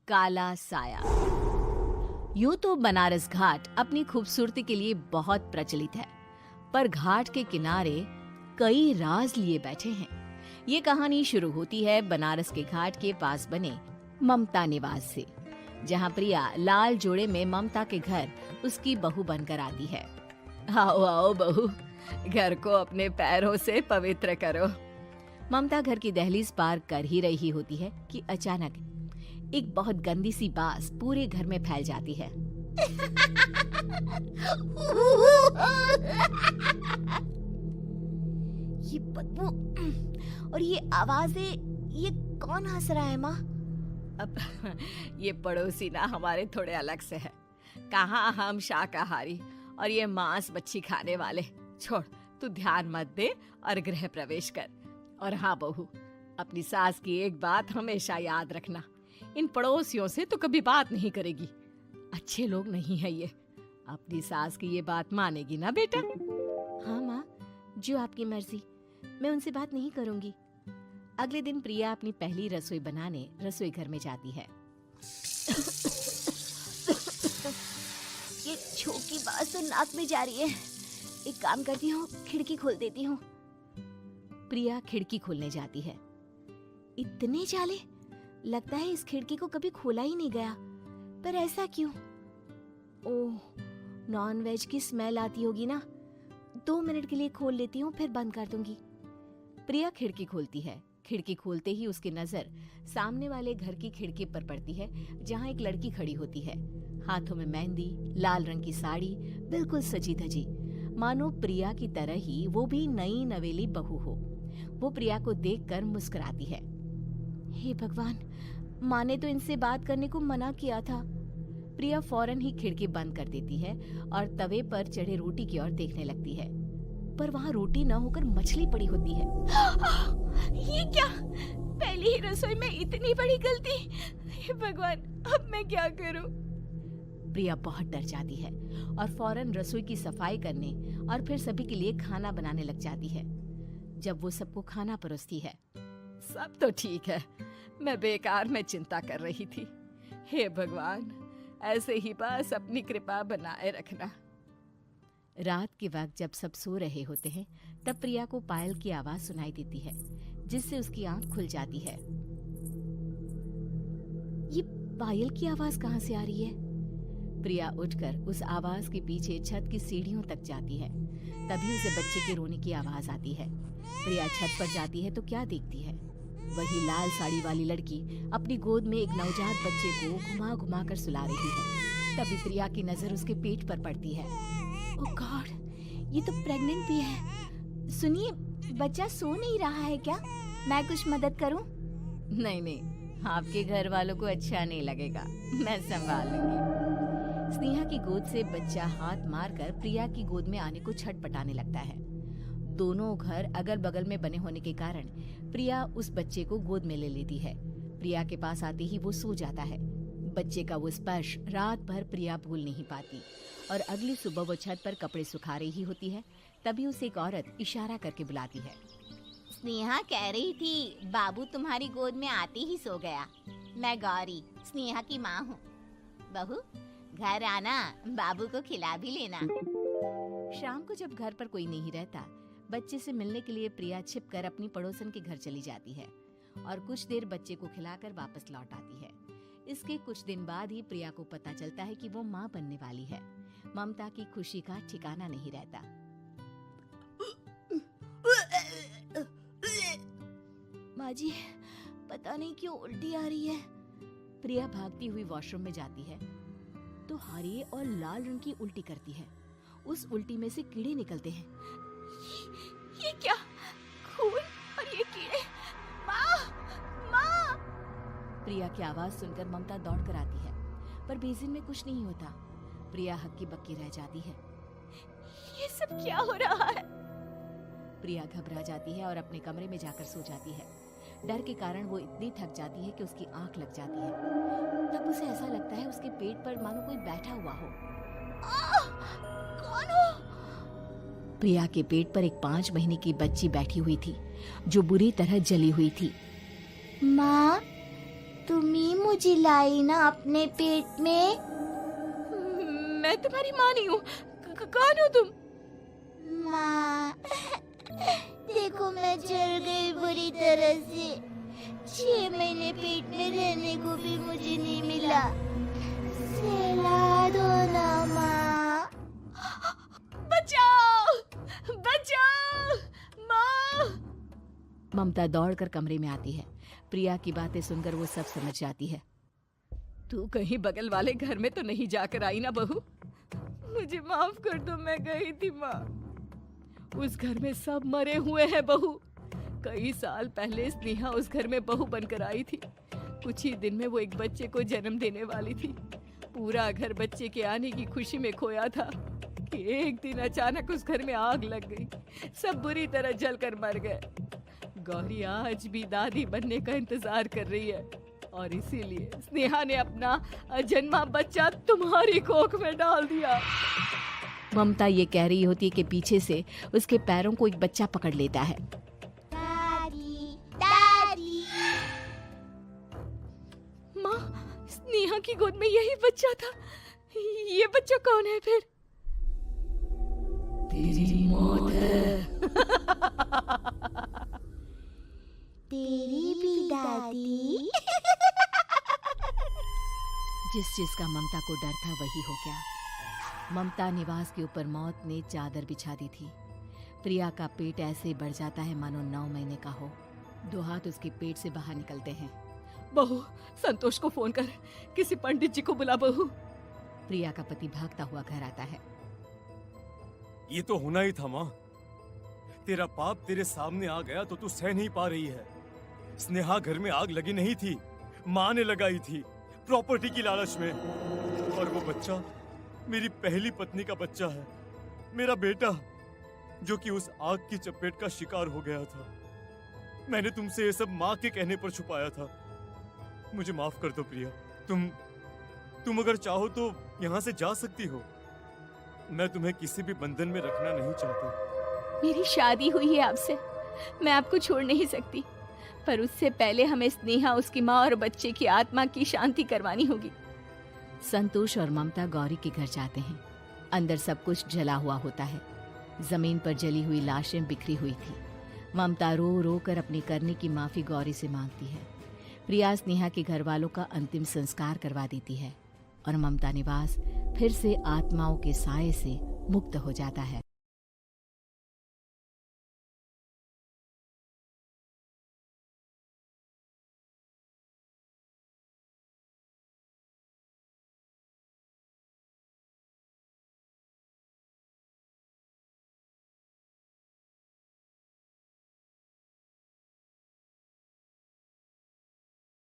काला साया। यूं तो बनारस घाट अपनी खूबसूरती के लिए बहुत प्रचलित है, पर घाट के किनारे कई राज लिए बैठे हैं। ये कहानी शुरू होती है बनारस के घाट के पास बने ममता निवास से, जहां प्रिया लाल जोड़े में ममता के घर उसकी बहू बनकर आती है। आओ आओ बहू, घर को अपने पैरों से पवित्र करो। ममता घर की दहलीज पार कर ही रही होती है कि अचानक एक बहुत गंदी सी बास पूरे घर में फैल जाती है। ये बदबू और ये आवाजें, ये कौन हंस रहा है माँ? अब ये पड़ोसी ना हमारे थोड़े अलग से है। कहाँ हम शाकाहारी और ये मांस मच्छी खाने वाले। छोड़, तू ध्यान मत दे और गृह प्रवेश कर। और हाँ बहू, अपनी सास की एक बात हमेशा याद रखना, इन पड़ोसियों से तो कभी बात नहीं करेगी। अच्छे लोग नहीं है ये। अपनी सास की ये बात मानेगी ना बेटा? हाँ माँ, जो आपकी मर्जी, मैं उनसे बात नहीं करूंगी। अगले दिन प्रिया अपनी पहली रसोई बनाने रसोई घर में जाती है। ये छोकी बात तो नाक में जा रही है। एक काम करती हूँ, खिड़की खोल देती हूँ। प्रिया खिड़की खोलने जाती है। इतने जाले, लगता है इस खिड़की को कभी खोला ही नहीं गया। पर ऐसा क्यों? ओह, नॉन वेज की स्मेल आती होगी ना। 2 मिनट के लिए खोल लेती हूँ, फिर बंद कर दूंगी। प्रिया खिड़की खोलती है। खिड़की खोलते ही उसकी नजर सामने वाले घर की खिड़की पर पड़ती है, जहाँ एक लड़की खड़ी होती है। हाथों में मेहंदी, लाल रंग की साड़ी, बिल्कुल सजी धजी, मानो प्रिया की तरह ही वो भी नई नवेली बहू हो। वो प्रिया को देखकर मुस्कुराती है। हे भगवान, माँ ने तो इनसे बात करने को मना किया था। प्रिया फौरन ही खिड़की बंद कर देती है और तवे पर चढ़े रोटी की ओर देखने लगती है, पर वहाँ रोटी न होकर मछली पड़ी होती है। ये क्या? पहली ही रसोई में इतनी बड़ी गलती। हे भगवान, अब मैं क्या करूं? प्रिया बहुत डर जाती है और फौरन रसोई की सफाई करने और फिर सभी के लिए खाना बनाने लग जाती है। जब वो सबको खाना परोसती है, सब तो ठीक है, मैं बेकार में चिंता कर रही थी। हे भगवान, ऐसे ही बस अपनी कृपा बनाए रखना। रात के वक्त जब सब सो रहे होते हैं, तब प्रिया को पायल की आवाज सुनाई देती है, जिससे उसकी आंख खुल जाती है। ये पायल की आवाज कहाँ से आ रही है? प्रिया उठकर उस आवाज के पीछे छत की सीढ़ियों तक जाती है। तभी उसे बच्चे के रोने की आवाज आती है। प्रिया छत पर जाती है तो क्या देखती है? वही लाल साड़ी वाली लड़की अपनी गोद में एक नवजात बच्चे को घुमा घुमा कर सुला रही है। तभी प्रिया की नजर उसके पेट पर पड़ती है। ओह गॉड, ये तो प्रेग्नेंट भी है। सुनिए, बच्चा सो नहीं रहा है क्या? मैं कुछ मदद करूं? नहीं नहीं, आपके घर वालों को अच्छा नहीं लगेगा, मैं संभाल लूंगी। स्नेहा की गोद से बच्चा हाथ मारकर प्रिया की गोद में आने को छटपटाने लगता है। दोनों घर अगल बगल में बने होने के कारण प्रिया उस बच्चे को गोद में ले लेती है। प्रिया के पास आते ही वो सो जाता है। बच्चे का वो स्पर्श रात भर प्रिया भूल नहीं पाती और अगली सुबह वो छत पर कपड़े सुखा रही होती है। तभी उसे एक औरत इशारा करके बुलाती है। स्नेहा कह रही थी बाबू तुम्हारी गोद में आते ही सो गया। मैं गौरी, स्नेहा की माँ हूँ। बहू, घर आना, बाबू को खिला भी लेना। शाम को जब घर पर कोई नहीं रहता, बच्चे से मिलने के लिए प्रिया छिपकर अपनी पड़ोसन के घर चली जाती है और कुछ देर बच्चे को खिलाकर वापस लौट आती है। इसके कुछ दिन बाद ही प्रिया को पता चलता है कि वो माँ बनने वाली है। ममता की खुशी का ठिकाना नहीं रहता। माँ जी, पता नहीं क्यों उल्टी आ रही है। प्रिया भागती हुई वॉशरूम में जाती है तो हरे और लाल रंग की उल्टी करती है। उस उल्टी में से कीड़े निकलते हैं। ये क्या? खून और ये कीड़े! माँ! माँ! प्रिया की आवाज सुनकर ममता दौड़ कर आती है, पर बेसिन में कुछ नहीं होता। प्रिया हक्की बक्की रह जाती है। ये सब क्या हो रहा है? प्रिया घबरा जाती है और अपने कमरे में जाकर सो जाती है। डर के कारण वो इतनी थक जाती है कि उसकी आंख लग जाती है। तब उसे ऐसा लगता है उसके पेट पर मानो कोई बैठा हुआ हो। कौन हो? प्रिया के पेट पर एक 5 महीने की बच्ची बैठी हुई थी, जो बुरी तरह जली हुई थी। माँ, तुम ही मुझे लाई ना अपने पेट में। मैं तुम्हारी माँ नहीं हूँ। कौन हो तुम? माँ, देखो मैं जल गई बुरी तरह से। 6 महीने पेट में रहने को भी मुझे नहीं मिला। सहला दो ना माँ। बचाओ, बचाओ, माँ! ममता दौड़कर कमरे में आती है। प्रिया की बातें सुनकर वो सब समझ जाती है। तू कहीं बगल वाले घर में तो नहीं जाकर आई ना बहू? मुझे माफ कर दो, मैं गई थी माँ। उस घर में सब मरे हुए हैं बहू। कई साल पहले स्नेहा उस घर में बहू बनकर आई थी। कुछ ही दिन में वो एक बच्चे को जन्म देने वाली थी। पूरा घर बच्चे के आने की खुशी में खोया था कि एक दिन अचानक उस घर में आग लग गई। सब बुरी तरह जलकर मर गए। गौरी आज भी दादी बनने का इंतजार कर रही है और इसीलिए स्नेहा ने अपना अजन्मा बच्चा तुम्हारी कोख में डाल दिया। ममता ये कह रही होती है कि पीछे से उसके पैरों को एक बच्चा पकड़ लेता है। दादी, दादी। माँ, स्नेहा की गोद में यही बच्चा था। ये बच्चा कौन है फिर? तेरी मौत है। तेरी भी दादी। जिस चीज का ममता को डर था वही हो गया। ममता निवास के ऊपर मौत ने चादर बिछा दी थी। प्रिया का पेट ऐसे बढ़ जाता है मानो 9 महीने का हो। 2 हाथ उसके पेट से बाहर निकलते हैं। बहू, संतोष को फोन कर, किसी पंडित जी को बुला बहू। प्रिया का पति भागता हुआ घर आता है। ये तो होना ही था माँ। तेरा पाप तेरे सामने आ गया तो तू सह नहीं पा रही है। स्नेहा घर में आग लगी नहीं थी, माँ ने लगाई थी, प्रॉपर्टी की लालच में। और वो बच्चा मेरी पहली पत्नी का बच्चा है, मेरा बेटा, जो कि उस आग की चपेट का शिकार हो गया था। मैंने तुमसे ये सब माँ के कहने पर छुपाया था। मुझे माफ कर दो प्रिया। तुम अगर चाहो तो यहाँ से जा सकती हो। मैं तुम्हें किसी भी बंधन में रखना नहीं चाहता। मेरी शादी हुई है आपसे, मैं आपको छोड़ नहीं सकती, पर उससे पहले हमें स्नेहा, उसकी माँ और बच्चे की आत्मा की शांति करवानी होगी। संतोष और ममता गौरी के घर जाते हैं। अंदर सब कुछ जला हुआ होता है। जमीन पर जली हुई लाशें बिखरी हुई थी। ममता रो रो कर अपने करने की माफी गौरी से मांगती है। प्रिया स्नेहा के घर वालों का अंतिम संस्कार करवा देती है और ममता निवास फिर से आत्माओं के साए से मुक्त हो जाता है।